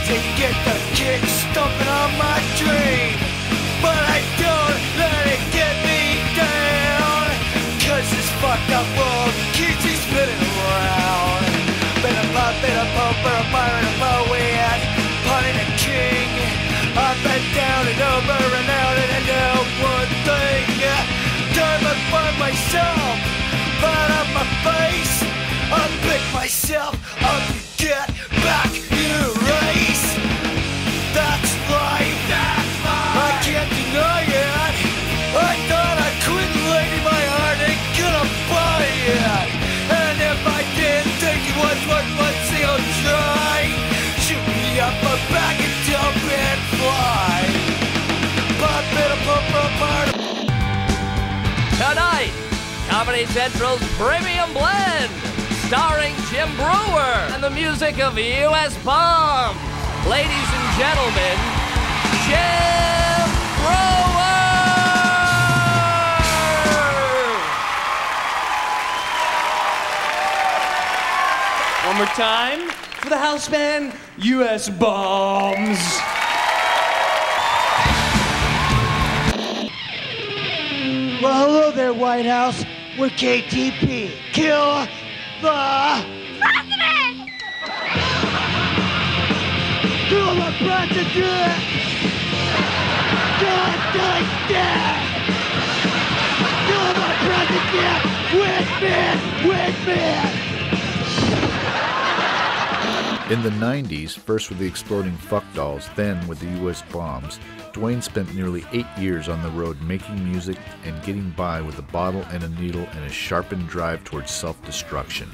to get the kick stomping on my dream. But I don't let it get me down, 'cause this fucked up world keeps me spinning around. Been a pop, been a poper, a pirate, a poet, punning a king. I've been down and over and out, and I know one thing: time I find myself out of my face. I pick myself up and get back in a race. That's life. I can't deny it. I thought I couldn't lay in my heart and gonna buy it. And if I didn't think it was worth one single try, shoot me up my back and jump and fly. Pop it up, apart. Tonight, Comedy Central's Premium Blend, starring Jim Brewer and the music of U.S. Bombs. Ladies and gentlemen, Jim Brewer! One more time for the house band, U.S. Bombs. Well, hello there, White House. We're KTP. Kill the President! Kill the president! God does that! Kill the president! With me! In the 90s, first with the Exploding Fuck Dolls, then with the U.S. Bombs, Dwayne spent nearly 8 years on the road making music and getting by with a bottle and a needle and a sharpened drive towards self-destruction.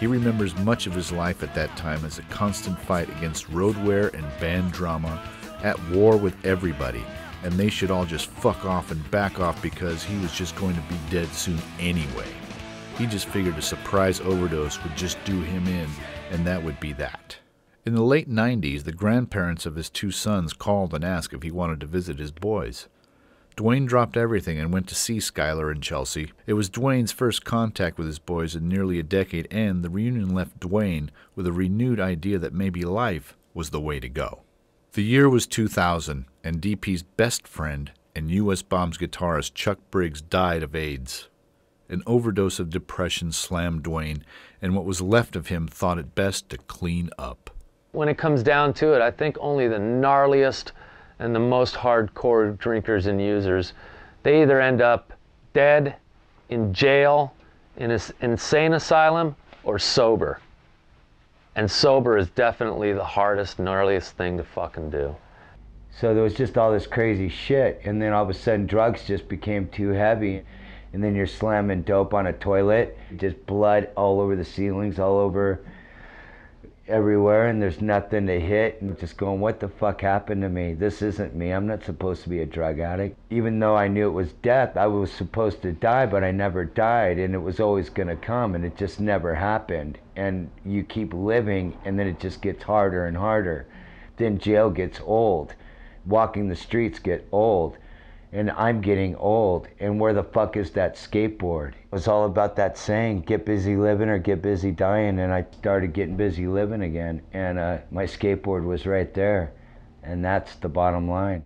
He remembers much of his life at that time as a constant fight against road wear and band drama, at war with everybody, and they should all just fuck off and back off because he was just going to be dead soon anyway. He just figured a surprise overdose would just do him in, and that would be that. In the late 90s, the grandparents of his 2 sons called and asked if he wanted to visit his boys. Dwayne dropped everything and went to see Skylar and Chelsea. It was Dwayne's first contact with his boys in nearly a decade, and the reunion left Dwayne with a renewed idea that maybe life was the way to go. The year was 2000, and DP's best friend and U.S. Bombs guitarist Chuck Briggs died of AIDS. An overdose of depression slammed Dwayne, and what was left of him thought it best to clean up. When it comes down to it, I think only the gnarliest and the most hardcore drinkers and users, they either end up dead, in jail, in an insane asylum, or sober. And sober is definitely the hardest, gnarliest thing to fucking do. So there was just all this crazy shit, and then all of a sudden drugs just became too heavy. And then you're slamming dope on a toilet, just blood all over the ceilings, all over everywhere, and there's nothing to hit, and just going, what the fuck happened to me? This isn't me. I'm not supposed to be a drug addict. Even though I knew it was death, I was supposed to die, but I never died, and it was always gonna come, and it just never happened. And you keep living, and then it just gets harder and harder. Then jail gets old. Walking the streets get old. And I'm getting old, and where the fuck is that skateboard? It was all about that saying, get busy living or get busy dying, and I started getting busy living again, and my skateboard was right there, and that's the bottom line.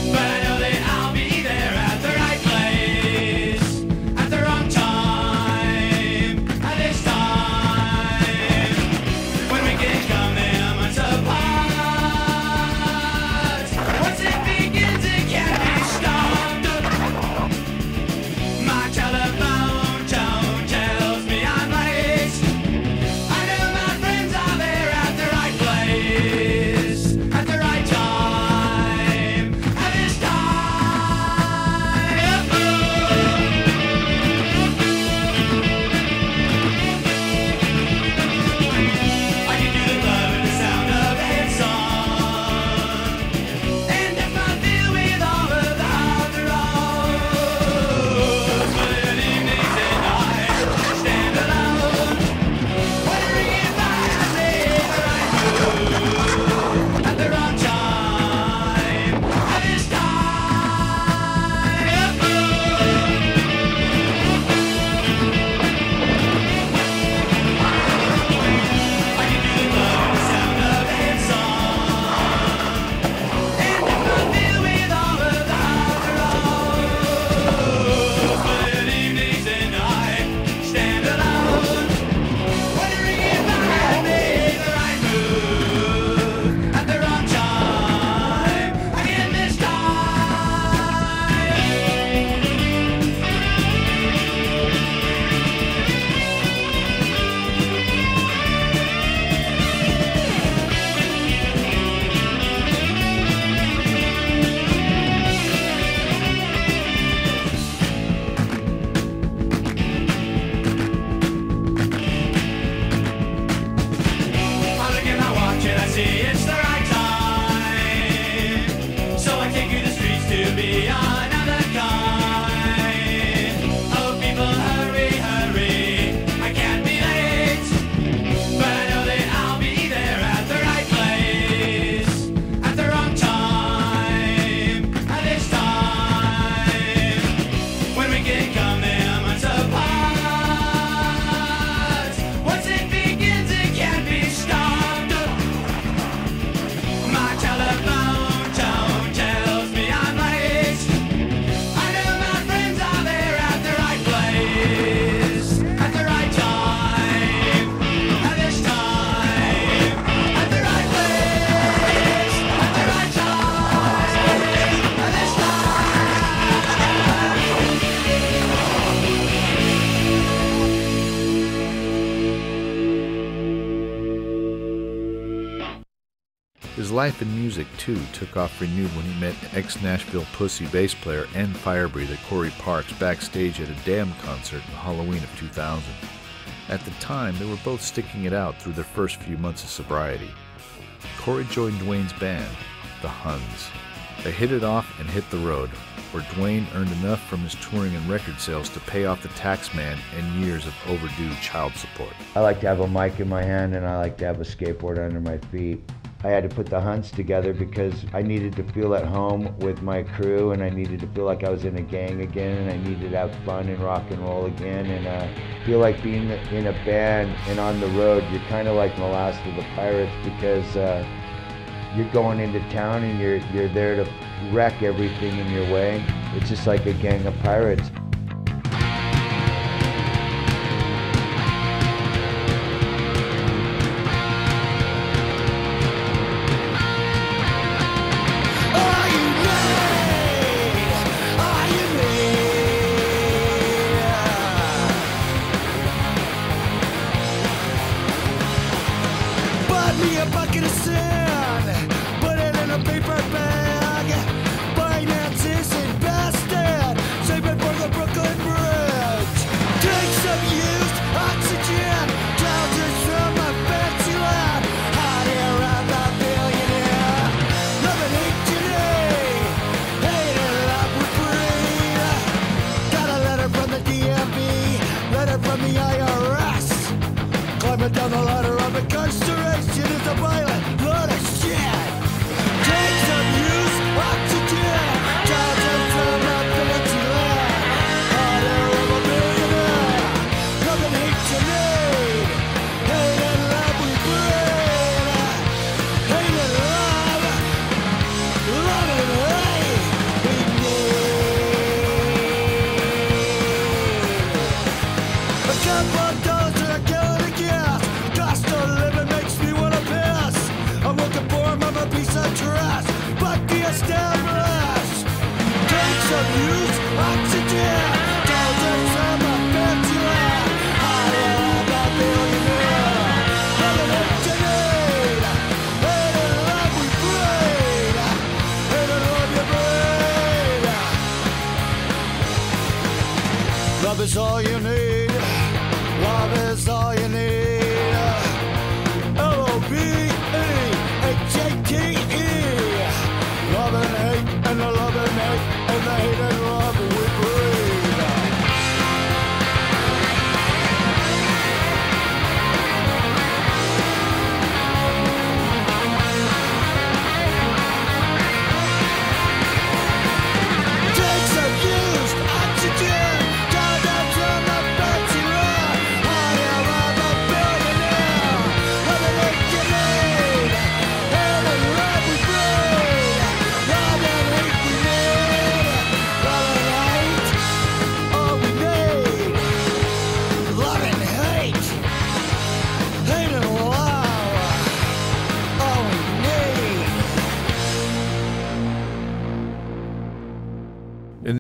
But I know that I'll be there at the right place. life in music, too, took off renewed when he met ex-Nashville Pussy bass player and fire breather Corey Parks backstage at a Damned concert in Halloween of 2000. At the time, they were both sticking it out through their first few months of sobriety. Corey joined Dwayne's band, the Huns. They hit it off and hit the road, where Dwayne earned enough from his touring and record sales to pay off the tax man and years of overdue child support. I like to have a mic in my hand and I like to have a skateboard under my feet. I had to put the Hunts together because I needed to feel at home with my crew, and I needed to feel like I was in a gang again, and I needed to have fun and rock and roll again, and feel like being in a band and on the road, you're kind of like the last of the pirates, because you're going into town and you're there to wreck everything in your way. It's just like a gang of pirates. Me a bucket of sand, put it in a paper bag. Finances invested, save it for the Brooklyn Bridge. Take some used oxygen, trousers from a fancy land. Hot air around the billionaire. Love and hate today, hate and love with breed. Got a letter from the DMV, letter from the IRS. Climbing down the ladder of incarceration is a violent load of shit. Take some use, oxygen, charges from a fancy land. Hot air of a millionaire, love and hate you need. Hate and love we breed. Hate and love, love and hate we need. A couple of dollars and a gallon of gas. Cost of living makes me wanna piss. I'm looking for a piece of trash, but the established. Take some use, oxygen, dollars from a fancy land. Hot air of a billionaire, love and hate you need. Hate and love we breed, hate and love you breed. Love is all you need, love is all you need.